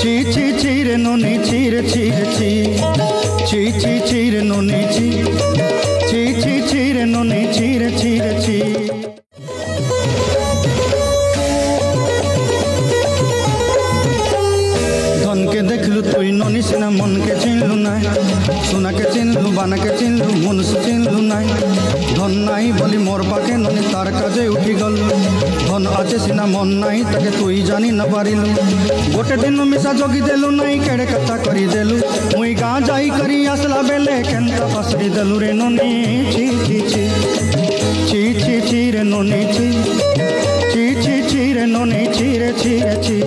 ची ची ची रे नोनी ची रे ची रे ची ची ची ची रे नोनी ची ची ची ची रे नोनी ची रे ची रे ची। धन के देखलु तुई नोनी सिना मन के चिनलु नाई सोना के चिनलु बाना के चिनलु मन से चिनलु नाई धन नाई बोली मोर पाके नोनी तार काजे उठी गलु धन आचे सिना मन नाई ताके तुई जानी न पारिलु गोटे दिन मिसा जोगी देलु नाई केड़े कथा करी देलु मुई गाँ जाई करी आसला बेले केंता पसरी देलु रे नोनी ची ची ची ची ची ची रे नोनी ची ची ची ची रे नोनी ची रे ची रे ची।